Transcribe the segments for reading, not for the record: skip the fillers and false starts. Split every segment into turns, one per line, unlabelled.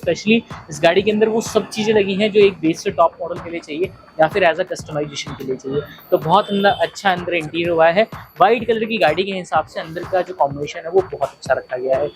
Specially इस गाड़ी के अंदर वो सब चीज़ें लगी हैं जो एक बेस से टॉप मॉडल के लिए चाहिए या फिर एज अ कस्टमाइजेशन के लिए चाहिए। तो बहुत अच्छा अंदर इंटीरियर हुआ है। वाइट कलर की गाड़ी के हिसाब से अंदर का जो कॉम्बिनेशन है वो बहुत अच्छा रखा गया है।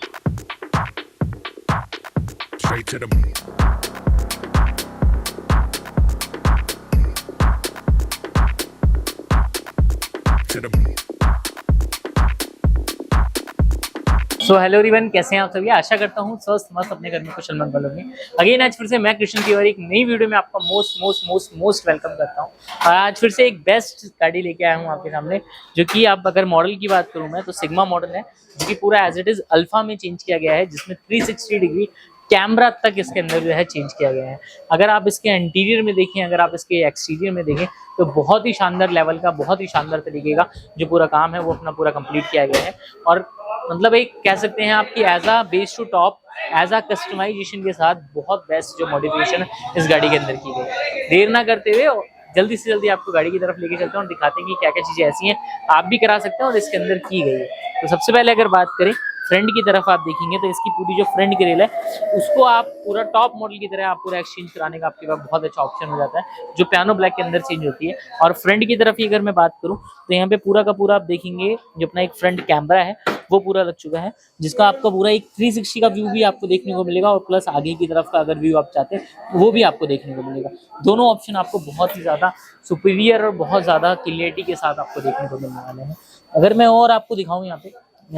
सो हेलो एवरीवन, कैसे हैं आप सभी। आशा करता हूँ स्वस्थ मस्त अपने घर में कुशल मंगल होंगे। अगेन आज फिर से मैं कृष्ण तिवारी एक नई वीडियो में आपका मोस्ट वेलकम करता हूँ। और आज फिर से एक बेस्ट गाड़ी लेके आया हूँ आपके सामने, जो कि आप अगर मॉडल की बात करूँ मैं तो सिग्मा मॉडल है, जो कि पूरा एज इट इज अल्फा में चेंज किया गया है, जिसमें 360 डिग्री कैमरा तक इसके अंदर जो है चेंज किया गया है। अगर आप इसके इंटीरियर में देखें, अगर आप इसके एक्सटीरियर में देखें तो बहुत ही शानदार लेवल का, बहुत ही शानदार तरीके का जो पूरा काम है वो अपना पूरा कंप्लीट किया गया है। और मतलब एक कह सकते हैं आपकी एज आ बेस टू टॉप, एज आ कस्टमाइजेशन के साथ बहुत बेस्ट जो मॉडिफिकेशन इस गाड़ी के अंदर की गई। देर ना करते हुए जल्दी से जल्दी आपको गाड़ी की तरफ लेके चलते हैं और दिखाते हैं कि क्या क्या चीज़ें ऐसी हैं आप भी करा सकते हैं और इसके अंदर की गई है। तो सबसे पहले अगर बात करें फ्रंट की तरफ, आप देखेंगे तो इसकी पूरी जो फ्रंट ग्रिल है उसको आप पूरा टॉप मॉडल की तरह आप पूरा एक्सचेंज कराने का आपके पास बहुत अच्छा ऑप्शन हो जाता है, जो पियानो ब्लैक के अंदर चेंज होती है। और फ्रंट की तरफ ही अगर मैं बात करूं तो यहाँ पे पूरा का पूरा आप देखेंगे जो अपना एक फ्रंट कैमरा है वो पूरा लग चुका है, जिसका आपका पूरा एक 360 का व्यू भी आपको देखने को मिलेगा और प्लस आगे की तरफ का अगर व्यू आप चाहते हैं वो भी आपको देखने को मिलेगा। दोनों ऑप्शन आपको बहुत ही ज़्यादा सुपीरियर और बहुत ज़्यादा क्लियरिटी के साथ आपको देखने को मिलने वाले हैं। अगर मैं और आपको दिखाऊँ यहाँ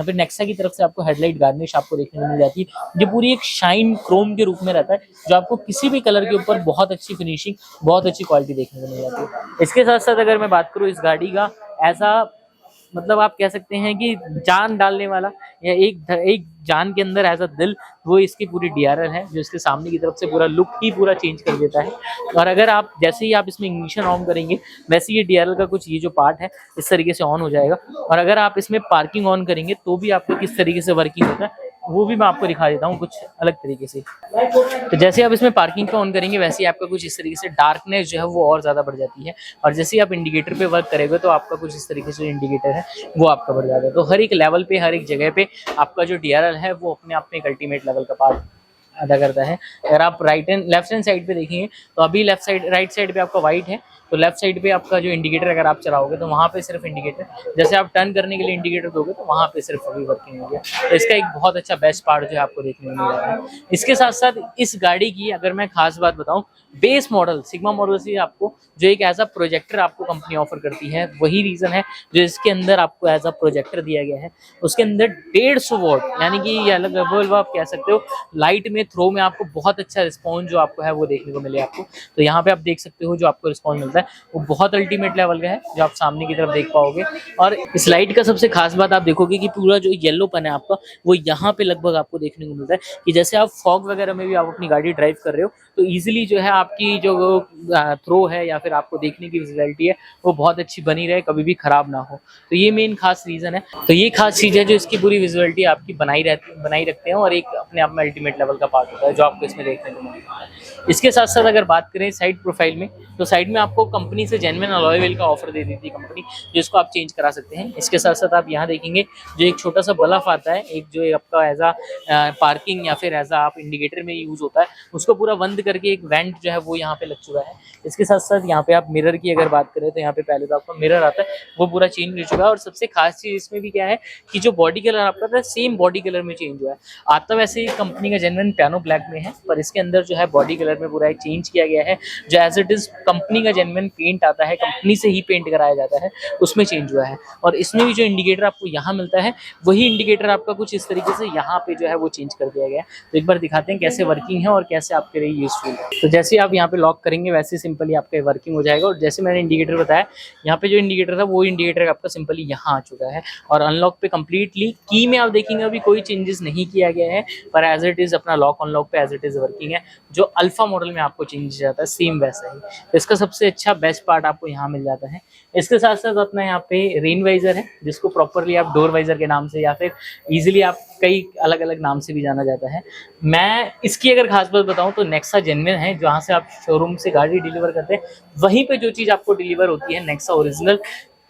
पे नेक्सा की तरफ से आपको हेडलाइट गार्निश आपको देखने को मिल जाती है, जो पूरी एक शाइन क्रोम के रूप में रहता है, जो आपको किसी भी कलर के ऊपर बहुत अच्छी फिनिशिंग, बहुत अच्छी क्वालिटी देखने को मिल जाती है। इसके साथ साथ अगर मैं बात करूँ इस गाड़ी का ऐसा मतलब आप कह सकते हैं कि जान डालने वाला या एक जान के अंदर ऐसा दिल, वो इसकी पूरी डीआरएल है, जो इसके सामने की तरफ से पूरा लुक ही पूरा चेंज कर देता है। और अगर आप जैसे ही आप इसमें इग्निशन ऑन करेंगे वैसे ये डीआरएल का कुछ ये जो पार्ट है इस तरीके से ऑन हो जाएगा। और अगर आप इसमें पार्किंग ऑन करेंगे तो भी आपको किस तरीके से वर्किंग होता है वो भी मैं आपको दिखा देता हूँ कुछ अलग तरीके से। तो जैसे आप इसमें पार्किंग पे ऑन करेंगे वैसे ही आपका कुछ इस तरीके से डार्कनेस जो है वो और ज़्यादा बढ़ जाती है। और जैसे ही आप इंडिकेटर पे वर्क करेंगे तो आपका कुछ इस तरीके से इंडिकेटर है वो आपका बढ़ जाता है। तो हर एक लेवल पे, हर एक जगह पे आपका जो डीआरएल है वो अपने आप में एक अल्टीमेट लेवल का पार्ट अदा करता है। अगर आप लेफ्ट हैंड साइड पे देखेंगे तो अभी राइट साइड पे आपका वाइट है, तो लेफ्ट साइड पे आपका जो इंडिकेटर अगर आप चलाओगे तो वहाँ पे सिर्फ इंडिकेटर, जैसे आप टर्न करने के लिए इंडिकेटर दोगे तो वहाँ पे सिर्फ अभी वर्किंग हो गया। तो इसका एक बहुत अच्छा बेस्ट पार्ट जो है आपको देखने को मिल रहा है। इसके साथ साथ इस गाड़ी की अगर मैं खास बात बताऊँ, बेस मॉडल सिग्मा मॉडल से आपको जो एक एज अ प्रोजेक्टर आपको कंपनी ऑफर करती है, वही रीज़न है जो इसके अंदर आपको एज अ प्रोजेक्टर दिया गया है। उसके अंदर 150 वॉट यानी कि ये अलग आप कह सकते हो लाइट में थ्रो में आपको बहुत अच्छा रिस्पॉन्स जो आपको है वो देखने को मिले आपको। तो यहाँ पे आप देख सकते हो जो आपको रिस्पॉन्स मिलता है वो बहुत अल्टीमेट लेवल का है, जो आप सामने की तरफ देख पाओगे। और इस लाइट का सबसे खास बात आप देखोगे कि पूरा जो येलोपन है आपका वो यहाँ पे लगभग आपको देखने को मिलता है कि जैसे आप फॉग वगैरह में भी आप अपनी गाड़ी ड्राइव कर रहे हो तो ईजिली जो है आपकी जो थ्रो है या फिर आपको देखने की विजिबिलिटी है वो बहुत अच्छी बनी रहे, कभी भी खराब ना हो। तो ये मेन खास रीज़न है। तो ये खास चीज़ है जो इसकी पूरी विजिबिलिटी आपकी बनाई रखते हैं और एक अपने आप में अल्टीमेट लेवल का पार्ट होता है जो आपको इसमें देखने को मिलता है। इसके साथ साथ अगर बात करें साइड प्रोफाइल में, तो साइड में आपको कंपनी से जेन्युइन अलॉय व्हील का ऑफर दे देती है कंपनी, जिसको आप चेंज करा सकते हैं। इसके साथ साथ आप यहाँ देखेंगे जो एक छोटा सा बल्ब आता है, एक जो आपका एज आ पार्किंग या फिर एज आ आप इंडिकेटर में यूज होता है, उसको पूरा बंद करके एक वेंट जो है वो यहाँ पे लग चुका है। इसके साथ साथ यहाँ पे आप मिरर की अगर बात करें तो यहाँ पे पहले तो आपका मिरर आता है वो पूरा चेंज हो चुका है। और सबसे खास चीज इसमें भी क्या है कि जो बॉडी कलर आपका था सेम बॉडी कलर में चेंज हुआ है। आता वैसे कंपनी का जेन्युइन पियानो ब्लैक में है, पर इसके अंदर जो है बॉडी कलर में पूरा एक चेंज किया गया है, जो एज इट इज कंपनी का जेन्युइन पेंट आता है, कंपनी से ही पेंट कराया जाता है, उसमें चेंज हुआ है। और इसमें भी जो इंडिकेटर आपको यहाँ मिलता है वही इंडिकेटर आपका कुछ इस तरीके से यहाँ पे जो है वो चेंज कर दिया गया है। तो एक बार दिखाते हैं कैसे वर्किंग है और कैसे आपके लिए यूजफुल है। तो जैसे आप यहाँ पे लॉक करेंगे वैसे सिंपली आपका वर्किंग हो जाएगा। और जैसे मैंने इंडिकेटर बताया, यहाँ पे जो इंडिकेटर था वो इंडिकेटर आपका सिंपली यहाँ आ चुका है। और अनलॉक पे कंप्लीटली की में आप देखेंगे अभी कोई चेंजेस नहीं किया गया है, पर एज इट इज अपना लॉक अनलॉक पे एज इट इज वर्किंग है। जो अल्फा मॉडल में आपको चेंज जाता है सेम वैसा ही। तो इसका सबसे अच्छा बेस्ट पार्ट आपको यहाँ मिल जाता है। इसके साथ साथ अपना यहाँ पे रेन वाइजर है, जिसको प्रॉपरली आप डोर वाइजर के नाम से या फिर इजीली आप कई अलग अलग नाम से भी जाना जाता है। मैं इसकी अगर खास बात बताऊं तो नेक्सा जेन्युइन है, जहाँ से आप शोरूम से गाड़ी डिलीवर करते हैं वहीं पे जो चीज़ आपको डिलीवर होती है नेक्सा ओरिजिनल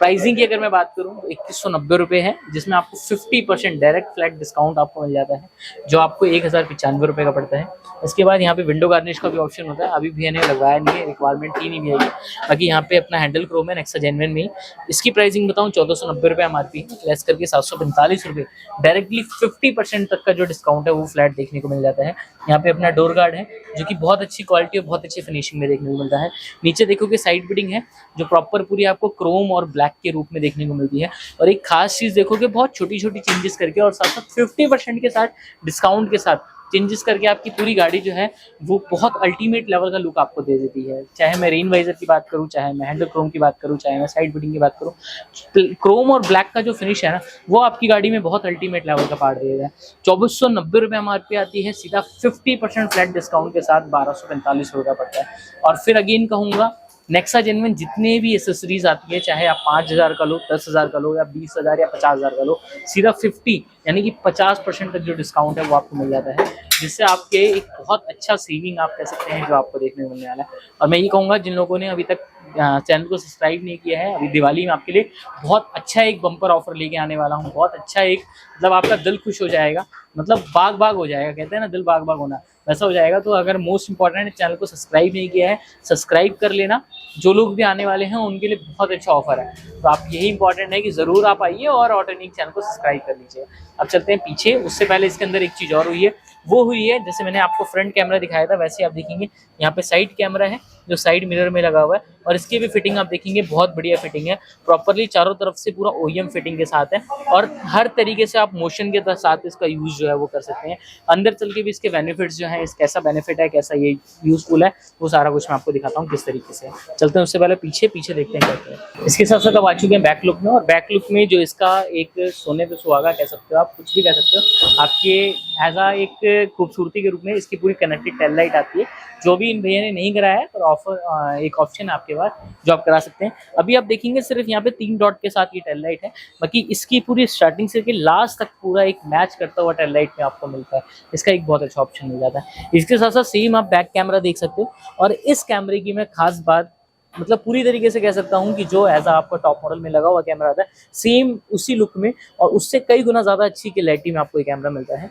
प्राइसिंग की अगर मैं बात करूँ तो 2190 रुपये है, जिसमें आपको 50% डायरेक्ट फ्लैट डिस्काउंट आपको मिल जाता है, जो आपको 1095 रुपये का पड़ता है। इसके बाद यहाँ पे विंडो गार्निश का भी ऑप्शन होता है, अभी भी मैंने लगाया नहीं है, रिक्वायरमेंट ही नहीं भी है। बाकी यहाँ पे अपना हैंडल क्रोम है नेक्सा जेन्युइन में। इसकी प्राइसिंग बताऊँ 1490 रुपये MRP है, लेस करके 745 रुपये, डायरेक्टली 50% तक का जो डिस्काउंट है वो फ्लैट देखने को मिल जाता है। यहाँ पे अपना डोर गार्ड है जो कि बहुत अच्छी क्वालिटी और बहुत अच्छी फिनिशिंग में देखने को मिलता है। नीचे देखोगे साइड बिडिंग है जो प्रॉपर पूरी आपको क्रोम और ब्लैक के रूप में देखने को मिलती है। और एक खास चीज़ देखोगे, बहुत छोटी छोटी चेंजेस करके और साथ साथ 50% के साथ डिस्काउंट के साथ चेंजेस करके आपकी पूरी गाड़ी जो है वो बहुत अल्टीमेट लेवल का लुक आपको दे देती है। चाहे मैं रेन वाइजर की बात करूं, चाहे मैं हैंडल क्रोम की बात करूं, चाहे मैं साइड बिडिंग की बात करूं, क्रोम और ब्लैक का जो फिनिश है ना वो आपकी गाड़ी में बहुत अल्टीमेट लेवल का पार्ट देगा। 2490 रुपये MRP आती है, सीधा 50% फ्लैट डिस्काउंट के साथ 1245 रुपये पड़ता है। और फिर अगेन कहूँगा, नेक्सा जेन्युइन जितने भी एसेसरीज आती है, चाहे आप 5000 का लो, 10,000 का लो, या 20,000 या 50,000 का लो, सीधा 50 यानी कि 50% तक जो डिस्काउंट है वो आपको मिल जाता है, जिससे आपके एक बहुत अच्छा सेविंग आप कह सकते हैं जो आपको देखने को मिलने वाला है। और मैं ये कहूँगा, जिन लोगों ने अभी तक चैनल को सब्सक्राइब नहीं किया है, अभी दिवाली में आपके लिए बहुत अच्छा एक बम्पर ऑफर लेके आने वाला हूँ। बहुत अच्छा एक, मतलब आपका दिल खुश हो जाएगा, मतलब बाग बाग हो जाएगा, कहते हैं ना दिल बाग बाग होना, वैसा हो जाएगा। तो अगर मोस्ट इंपॉर्टेंट चैनल को सब्सक्राइब नहीं किया है, सब्सक्राइब कर लेना। जो लोग भी आने वाले हैं उनके लिए बहुत अच्छा ऑफर है, तो आप यही इंपॉर्टेंट है कि ज़रूर आप आइए और ऑटोनिक चैनल को सब्सक्राइब कर लीजिए। अब चलते हैं पीछे। उससे पहले इसके अंदर एक चीज़ और हुई है, वो हुई है जैसे मैंने आपको फ्रंट कैमरा दिखाया था, वैसे आप देखेंगे यहाँ पे साइड कैमरा है जो साइड मिरर में लगा हुआ है, और इसकी भी फिटिंग आप देखेंगे बहुत बढ़िया फिटिंग है, प्रॉपरली चारों तरफ से पूरा OEM फिटिंग के साथ है। और हर तरीके से आप मोशन के साथ इसका यूज़ जो है वो कर सकते हैं। अंदर चल के भी इसके बेनिफिट्स जो हैं, इस कैसा बेनिफिट है, कैसा ये यूज़फुल है, वो सारा कुछ मैं आपको दिखाता हूँ किस तरीके से। चलते हैं उससे पहले पीछे देखते हैं क्या है। इसके साथ साथ अब आ चुके हैं बैक लुक में, और बैक लुक में जो इसका एक सोने पे सुहागा कह सकते हो आप, कुछ भी कह सकते हो, आपके एज आ एक खूबसूरती के रूप में इसकी पूरी कनेक्टेड टेल लाइट आती है। जो भी इन भैया ने नहीं कराया है, पर ऑफर एक ऑप्शन है आपके पास जो आप करा सकते हैं। अभी आप देखेंगे सिर्फ यहाँ पे 3 डॉट के साथ ये टेल लाइट है, बाकी इसकी पूरी स्टार्टिंग से लास्ट तक पूरा एक मैच करता हुआ टेल लाइट में आपको मिलता है। इसका एक बहुत अच्छा ऑप्शन मिल जाता है। इसके साथ साथ सेम आप बैक कैमरा देख सकते हो, और इस कैमरे की मैं खास बात, मतलब पूरी तरीके से कह सकता हूँ कि जो एज आपका टॉप मॉडल में लगा हुआ कैमरा आता है, सेम उसी लुक में और उससे कई गुना ज़्यादा अच्छी क्लैरिटी में आपको ये कैमरा मिलता है।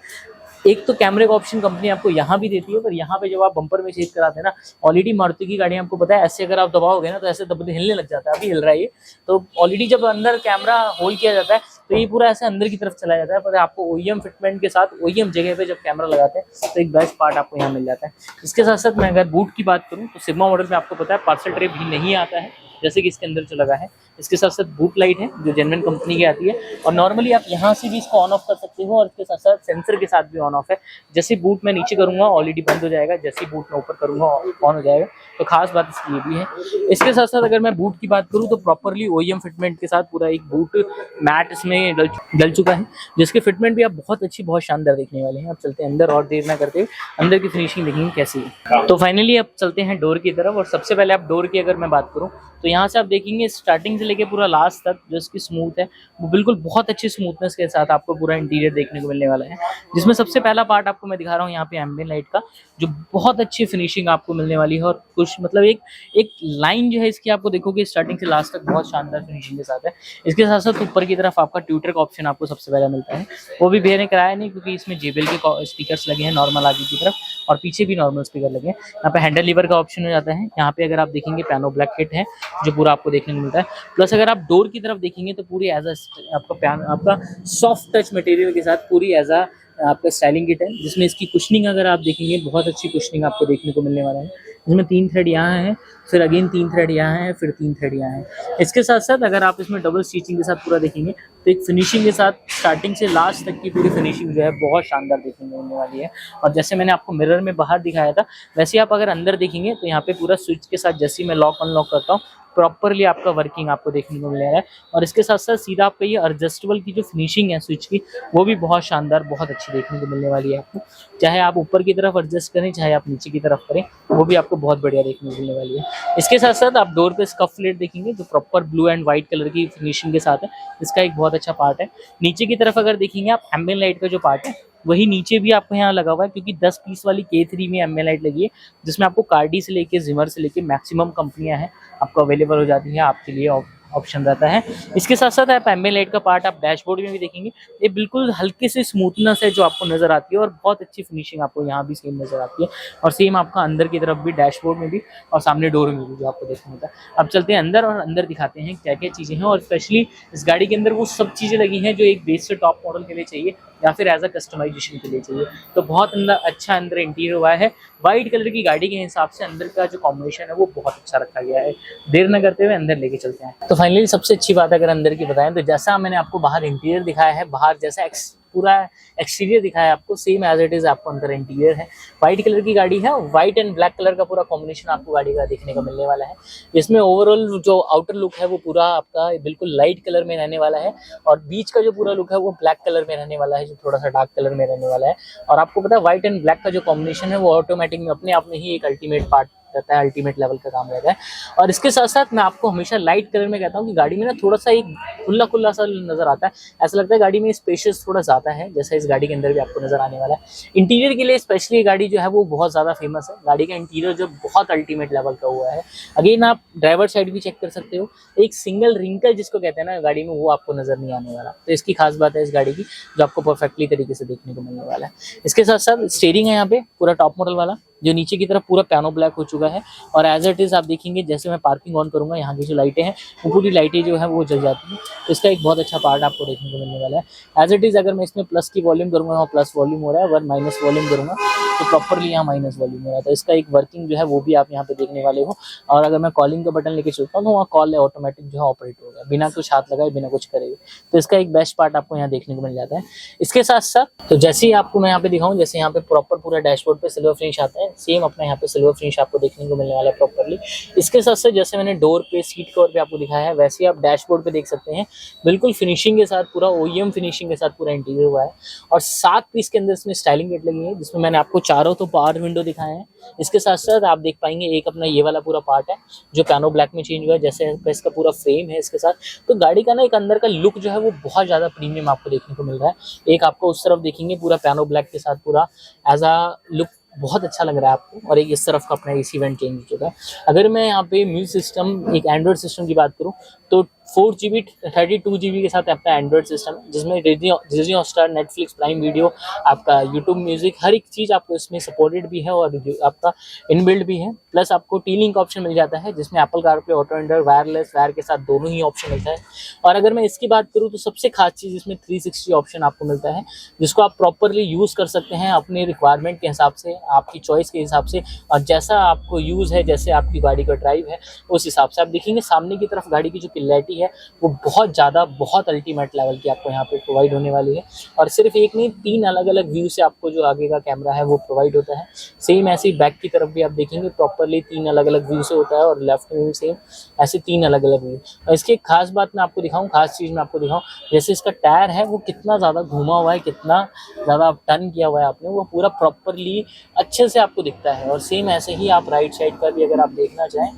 एक तो कैमरे का ऑप्शन कंपनी आपको यहाँ भी देती है, पर यहाँ पे जब आप बम्पर में चेक कराते हैं ना, ऑलरेडी मारुति की गाड़ी आपको पता है ऐसे अगर आप दबाओगे ना तो ऐसे दबे हिलने लग जाता है, अभी हिल रहा है ये। तो ऑलरेडी जब अंदर कैमरा होल्ड किया जाता है तो ये पूरा ऐसे अंदर की तरफ चला जाता है, पर आपको OEM फिटमेंट के साथ OEM जगह पे जब कैमरा लगाते हैं तो एक बेस्ट पार्ट आपको यहाँ मिल जाता है। इसके साथ साथ मैं अगर बूट की बात करूँ तो सिग्मा मॉडल में आपको पता है पार्सल ट्रे भी नहीं आता है, जैसे कि इसके अंदर जो लगा है। इसके साथ साथ बूट लाइट है जो जेन्युइन कंपनी की आती है, और नॉर्मली आप यहाँ से भी इसको ऑन ऑफ कर सकते हो, और इसके साथ साथ सेंसर के साथ भी ऑन ऑफ है। जैसे बूट मैं नीचे करूँगा ऑलरेडी बंद हो जाएगा, जैसे बूट मैं ऊपर करूँगा ऑन हो जाएगा, तो खास बात इसकी ये भी है। इसके साथ साथ अगर मैं बूट की बात करूँ तो प्रॉपरली OEM फिटमेंट के साथ पूरा एक बूट मैट इसमें डल चुका है, जिसके फिटमेंट भी आप बहुत अच्छी बहुत शानदार देखने वाले हैं। अब चलते हैं अंदर और देर ना करते हुए अंदर की फिनिशिंग देखेंगे कैसी है। तो फाइनली अब चलते हैं डोर की तरफ, और सबसे पहले आप डोर की अगर मैं बात करूँ तो यहाँ से आप देखेंगे स्टार्टिंग से लेके पूरा लास्ट तक जो इसकी स्मूथ है वो बिल्कुल बहुत अच्छी स्मूथनेस के साथ आपको पूरा इंटीरियर देखने को मिलने वाला है। जिसमें सबसे पहला पार्ट आपको मैं दिखा रहा हूँ यहाँ पे एम्बिएंट लाइट का, जो बहुत अच्छी फिनिशिंग आपको मिलने वाली है, और कुछ मतलब एक लाइन जो है इसकी आपको देखोगे स्टार्टिंग से लास्ट तक बहुत शानदार फिनिशिंग के साथ है। इसके साथ साथ ऊपर की तरफ आपका ट्यूटर का ऑप्शन आपको सबसे पहले मिलता है, वो भी भैया ने कराया नहीं क्योंकि इसमें JBL के स्पीकर्स लगे हैं नॉर्मल आगे की तरफ, और पीछे भी नॉर्मल स्पीकर लगे हैं। यहाँ पे हैंडल लीवर का ऑप्शन हो जाता है। यहाँ पे अगर आप देखेंगे पियानो ब्लैक किट है जो पूरा आपको देखने को मिलता है। प्लस अगर आप डोर की तरफ देखेंगे तो पूरी एज आपका सॉफ्ट टच मटेरियल के साथ पूरी एज आपका स्टाइलिंग किट है, जिसमें इसकी कुशनिंग अगर आप देखेंगे बहुत अच्छी कुशनिंग आपको देखने को मिलने वाला है, जिसमें 3 थ्रेड यहाँ है, फिर अगेन 3 थ्रेड यहाँ है, फिर 3 थ्रेड यहाँ है। इसके साथ साथ अगर आप इसमें डबल स्टिचिंग के साथ पूरा देखेंगे तो एक फिनिशिंग के साथ स्टार्टिंग से लास्ट तक की पूरी फिनिशिंग जो है बहुत शानदार देखने को मिलने वाली है। और जैसे मैंने आपको मिरर में बाहर दिखाया था, वैसे आप अगर अंदर देखेंगे तो यहाँ पे पूरा स्विच के साथ जैसे मैं लॉक अनलॉक करता हूँ प्रॉपरली आपका वर्किंग आपको देखने को मिल रहा है। और इसके साथ साथ सीधा आपका ये एडजस्टेबल की जो फिनिशिंग है स्विच की, वो भी बहुत शानदार बहुत अच्छी देखने को मिलने वाली है आपको। चाहे आप ऊपर की तरफ एडजस्ट करें, चाहे आप नीचे की तरफ करें, वो भी आपको बहुत बढ़िया देखने को मिलने वाली है। इसके साथ साथ आप डोर पे स्कफ प्लेट देखेंगे जो proper blue and white colour की फिनिशिंग के साथ है, इसका एक बहुत अच्छा पार्ट है। नीचे की तरफ अगर देखेंगे आप एम्बिएंट लाइट का जो पार्ट है वही नीचे भी आपको यहाँ लगा हुआ है, क्योंकि 10 पीस वाली K3 में एम्बिएंट लाइट लगी है, जिसमें आपको कार्डी से लेके जिमर से लेके मैक्सिमम कंपनियां हैं आपको अवेलेबल हो जाती हैं आपके लिए ऑप्शन रहता है। इसके साथ साथ आप एम्बिएंट लाइट का पार्ट आप डैशबोर्ड में भी देखेंगे, ये बिल्कुल हल्की सी स्मूथनेस है जो आपको नजर आती है और बहुत अच्छी फिनिशिंग आपको यहाँ भी सेम नजर आती है। और सेम आपका अंदर की तरफ भी डैशबोर्ड में भी और सामने डोर में भी जो आपको देखने मिलता है। अब चलते हैं अंदर और अंदर दिखाते हैं क्या क्या चीज़ें हैं, और स्पेशली इस गाड़ी के अंदर वो सब चीज़ें लगी हैं जो एक बेस से टॉप मॉडल के लिए चाहिए या फिर एज अ कस्टमाइजेशन के लिए चाहिए। तो बहुत अच्छा अंदर इंटीरियर हुआ है। वाइट कलर की गाड़ी के हिसाब से अंदर का जो कॉम्बिनेशन है वो बहुत अच्छा रखा गया है। देर न करते हुए अंदर लेके चलते हैं। तो फाइनली सबसे अच्छी बात अगर अंदर की बताएं तो जैसा मैंने आपको बाहर इंटीरियर दिखाया है, बाहर जैसा पूरा एक्सटीरियर दिखाया है आपको, सेम एज इट इज आपको अंदर इंटीरियर है। व्हाइट कलर की गाड़ी है, व्हाइट एंड ब्लैक कलर का पूरा कॉम्बिनेशन आपको गाड़ी का देखने को मिलने वाला है। इसमें ओवरऑल जो आउटर लुक है वो पूरा आपका बिल्कुल लाइट कलर में रहने वाला है और बीच का जो पूरा लुक है वो ब्लैक कलर में रहने वाला है, जो थोड़ा सा डार्क कलर में रहने वाला है। और आपको पता है व्हाइट एंड ब्लैक का जो कॉम्बिनेशन है वो ऑटोमेटिक में अपने आप में ही एक अल्टीमेट पार्ट रहता है, अल्टीमेट लेवल का काम रहता है। और इसके साथ साथ मैं आपको हमेशा लाइट कलर में कहता हूँ कि गाड़ी में ना थोड़ा सा एक खुला खुला सा नजर आता है, ऐसा लगता है गाड़ी में स्पेशियस थोड़ा ज्यादा है, जैसा इस गाड़ी के अंदर भी आपको नजर आने वाला है। इंटीरियर के लिए स्पेशली गाड़ी जो है वो बहुत ज्यादा फेमस है। गाड़ी का इंटीरियर जो बहुत अल्टीमेट लेवल का हुआ है। अगेन आप ड्राइवर साइड भी चेक कर सकते हो, एक सिंगल रिंकल जिसको कहते हैं ना गाड़ी में, वो आपको नजर नहीं आने वाला। तो इसकी खास बात है इस गाड़ी की, जो आपको परफेक्टली तरीके से देखने को मिलने वाला है। इसके साथ साथ स्टीयरिंग है यहाँ पे पूरा टॉप मॉडल वाला, जो नीचे की तरफ पूरा पियानो ब्लैक हो चुका है। और एज इट इज आप देखेंगे जैसे मैं पार्किंग ऑन करूंगा, यहाँ की जो लाइटें हैं वो पूरी लाइटें जो है वो जल जाती हैं। तो इसका एक बहुत अच्छा पार्ट आपको देखने को मिलने वाला है। एज इट इज अगर मैं इसमें प्लस की वॉल्यूम करूंगा, वहाँ प्लस वॉल्यूम हो रहा है, अगर माइनस वॉल्यूम करूंगा तो प्रॉपरली यहाँ माइनस वॉल्यूम हो रहा है। तो इसका एक वर्किंग जो है वो भी आप यहाँ पे देखने वाले हो। और अगर मैं कॉलिंग का बटन लेके चलता हूँ तो वहाँ कॉल ऑटोमेटिक जो है ऑपरेट होगा, बिना कुछ हाथ लगाए, बिना कुछ करे। तो इसका एक बेस्ट पार्ट आपको यहाँ देखने को मिल जाता है। इसके साथ साथ तो जैसे ही आपको मैं यहाँ पे दिखाऊं, जैसे यहाँ पे प्रॉपर पूरा डैशबोर्ड पे सिल्वर फिनिश आता है, सेम अपना यहाँ पे सिल्वर फिनिश आपको देखने को मिलने वाला है प्रॉपरली। इसके साथ साथ जैसे मैंने डोर पे, सीट कवर पे आपको दिखाया है, वैसे ही आप डैशबोर्ड पे देख सकते हैं, बिल्कुल फिनिशिंग के साथ, पूरा ओईएम फिनिशिंग के साथ पूरा इंटीरियर हुआ है। और 7 पीस के अंदर इसमें स्टाइलिंग गेट लगी है, जिसमें मैंने आपको चारों तो पावर विंडो दिखाए हैं। इसके साथ साथ आप देख पाएंगे एक अपना ये वाला पूरा पार्ट है जो पियानो ब्लैक में चेंज हुआ है, जैसे इसका पूरा फ्रेम है इसके साथ। तो गाड़ी का ना एक अंदर का लुक जो है वो बहुत ज्यादा प्रीमियम आपको देखने को मिल रहा है। एक आपको उस तरफ देखेंगे पूरा पियानो ब्लैक के साथ पूरा एज अ लुक बहुत अच्छा लग रहा है आपको। और एक इस तरफ का अपना एसी वेंट चेंज हो चुका है। अगर मैं यहाँ पे म्यूजिक सिस्टम, एक एंड्रॉइड सिस्टम की बात करूँ तो 4GB 32GB के साथ आपका एंड्रॉइड सिस्टम, जिसमें Disney Hotstar, Netflix, prime video, आपका यूट्यूब म्यूजिक, हर एक चीज़ आपको इसमें सपोर्टेड भी है और आपका इनबिल्ड भी है। प्लस आपको टी-लिंक ऑप्शन मिल जाता है, जिसमें एप्पल कारप्ले, ऑटो एंडर, वायरलेस, वायर के साथ दोनों ही ऑप्शन मिलता है। और अगर मैं इसकी बात करूँ तो सबसे खास चीज़ इसमें 360 ऑप्शन आपको मिलता है, जिसको आप प्रॉपरली यूज़ कर सकते हैं अपने रिक्वायरमेंट के हिसाब से, आपकी चॉइस के हिसाब से, और जैसा आपको यूज़ है, जैसे आपकी गाड़ी का ड्राइव है, उस हिसाब से। आप देखेंगे सामने की तरफ गाड़ी की जो क्लैरिटी है वो बहुत ज़्यादा, बहुत अल्टीमेट लेवल की आपको यहाँ पे प्रोवाइड होने वाली है। और सिर्फ एक नहीं, 3 अलग अलग व्यू से आपको जो आगे का कैमरा है वो प्रोवाइड होता है। सेम ऐसे ही बैक की तरफ भी आप देखेंगे प्रॉपरली 3 अलग अलग व्यू से होता है, और लेफ्ट में भी सेम ऐसे 3 अलग अलग व्यू। और इसकी एक खास बात मैं आपको दिखाऊँ, खास चीज़ मैं आपको दिखाऊँ, जैसे इसका टायर है वो कितना ज़्यादा घुमा हुआ है, कितना ज़्यादा टर्न किया हुआ है आपने, वो पूरा प्रॉपरली अच्छे से आपको दिखता है। और सेम ऐसे ही आप राइट साइड का भी अगर आप देखना चाहें,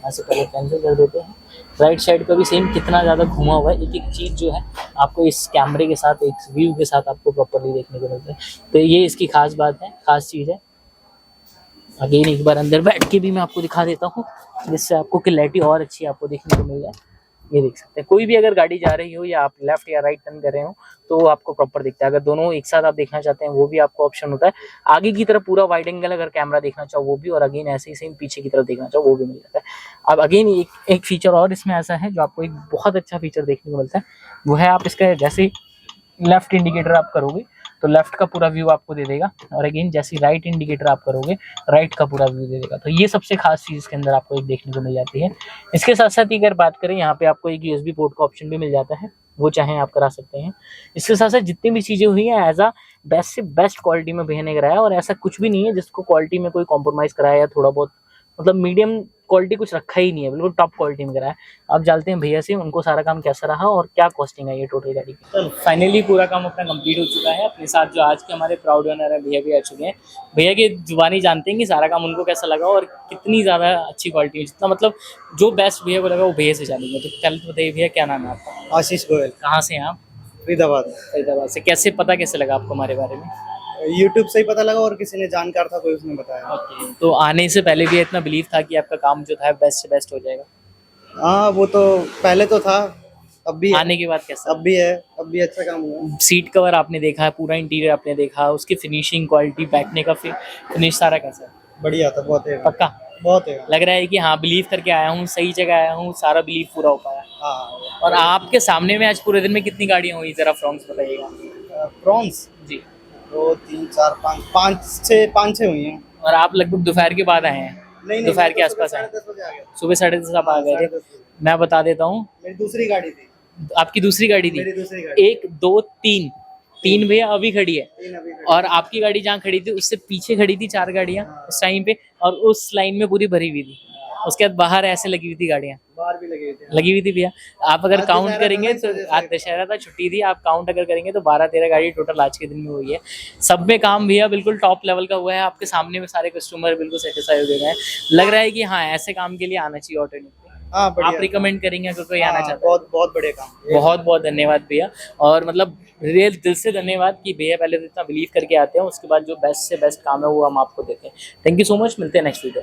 ऐसे पहले कैंसिल कर देते हैं, राइट साइड का भी सेम कितना ज़्यादा घुमा हुआ है, एक एक चीज़ जो है आपको इस कैमरे के साथ, एक व्यू के साथ आपको प्रॉपरली देखने को मिलता है। तो ये इसकी खास बात है, खास चीज़ है। अगेन एक बार अंदर बैठ के भी मैं आपको दिखा देता हूँ, जिससे आपको क्लैरिटी और अच्छी आपको देखने को मिल जाए। ये देख सकते हैं, कोई भी अगर गाड़ी जा रही हो या आप लेफ्ट या राइट टर्न कर रहे हो तो आपको प्रॉपर दिखता है। अगर दोनों एक साथ आप देखना चाहते हैं वो भी आपको ऑप्शन होता है। आगे की तरफ पूरा वाइड एंगल अगर कैमरा देखना चाहो वो भी, और अगेन ऐसे ही सेम पीछे की तरफ देखना चाहो वो भी मिल जाता है। अब अगेन एक फीचर और इसमें ऐसा है जो आपको एक बहुत अच्छा फीचर देखने को मिलता है, वो है आप इसका जैसे लेफ्ट इंडिकेटर आप करोगे तो लेफ्ट का पूरा व्यू आपको दे देगा, और अगेन जैसे राइट इंडिकेटर आप करोगे राइट का पूरा व्यू दे देगा। तो ये सबसे खास चीज़ इसके अंदर आपको एक देखने को मिल जाती है। इसके साथ साथ अगर बात करें, यहाँ पे आपको एक USB पोर्ट का ऑप्शन भी मिल जाता है, वो चाहे आप करा सकते हैं। इसके साथ साथ जितनी भी चीज़ें हुई हैं एज अ बेस्ट से बेस्ट क्वालिटी में भैया ने कराया, और ऐसा कुछ भी नहीं है जिसको क्वालिटी में कोई कॉम्प्रोमाइज़ कराया या थोड़ा बहुत, मतलब मीडियम क्वालिटी कुछ रखा ही नहीं है, बिल्कुल टॉप क्वालिटी में कराया। अब जानते हैं भैया से उनको सारा काम कैसा रहा और क्या कॉस्टिंग है ये टोटल गाड़ी की। तो फाइनली पूरा काम अपना कंप्लीट हो चुका है। अपने साथ जो आज के हमारे प्राउड ओनर है भैया भी आ चुके हैं। भैया की जुबानी जानते हैं कि सारा काम उनको कैसा लगा और कितनी ज़्यादा अच्छी क्वालिटी है, जितना मतलब जो बेस्ट भैया को लगा वो भैया से जानेंगे। तो पहले तो बताइए भैया क्या नाम है आपका?
आशीष गोयल।
कहाँ से हैं आप? फरीदाबाद से। कैसे पता कैसे लगा आपको हमारे बारे में?
यूट्यूब से ही पता लगा और किसी ने जानकार था कोई, उसने बताया।
ओके, तो आने से पहले भी इतना बिलीव था कि आपका काम जो था बेस्ट से बेस्ट हो जाएगा?
हाँ वो तो पहले तो था, अब भी है,
आने के बाद कैसा?
अब भी है, अब भी अच्छा काम हुआ है।
सीट कवर आपने देखा है, पूरा इंटीरियर आपने देखा, उसकी फिनिशिंग क्वालिटी, बैठने का फिनिश सारा कैसा है?
बढ़िया था, बहुत है,
पक्का
बहुत है।
लग रहा है कि हाँ बिलीव करके आया हूँ, सही जगह आया हूँ, सारा बिलीव पूरा हो पाया।
हाँ
और आपके सामने में आज पूरे दिन में कितनी गाड़ियाँ हुई, जरा फ्रॉन्क्स बताइएगा।
प्रॉन्स
जी।
2 3 4 5 5 6 हुई हैं।
और आप लगभग दोपहर के बाद आए हैं?
नहीं नहीं,
दोपहर
मैं
के
तो
आसपास आए?
10:30 बजे आ गया।
सुबह 10:30 आप आ
हाँ,
गए थे।
10:30 बजे।
मैं बता देता हूँ,
मेरी दूसरी गाड़ी थी,
आपकी दूसरी गाड़ी थी।
मेरी दूसरी गाड़ी।
1 2 3 3 भैया अभी खड़ी है,
3 अभी
और आपकी गाड़ी जहाँ खड़ी थी उससे पीछे खड़ी थी 4 गाड़ियाँ
हाँ।
उस टाइम पे, और उस लाइन में पूरी भरी हुई थी। उसके बाद बाहर ऐसे लगी हुई थी गाड़ियाँ,
बाहर भी लगे हुए थे।
लगी हुई थी भैया। आप अगर
आज
काउंट
दशहरा था
करेंगे
ना, इस
तो
वजह से।
आज दशहरा था, छुट्टी थी, आप काउंट अगर करेंगे तो 12-13 गाड़ी टोटल आज के दिन में हुई है। सब में काम भैया बिल्कुल टॉप लेवल का हुआ है, आपके सामने में सारे कस्टमर बिल्कुल सेटिस्फाई हो गए हैं। लग रहा है कि हाँ ऐसे काम के लिए आना चाहिए ऑटो यूनिट।
हाँ बढ़िया
आप रिकमेंड करेंगे अगर कोई
हाँ,
आना चाहता है?
बहुत बहुत बढ़िया काम।
बहुत बहुत धन्यवाद भैया, और मतलब रियल दिल से धन्यवाद कि भैया पहले तो इतना बिलीव करके आते हैं, उसके बाद जो बेस्ट से बेस्ट काम है वो हम आपको देते हैं। थैंक यू सो मच, मिलते हैं नेक्स्ट वीडियो।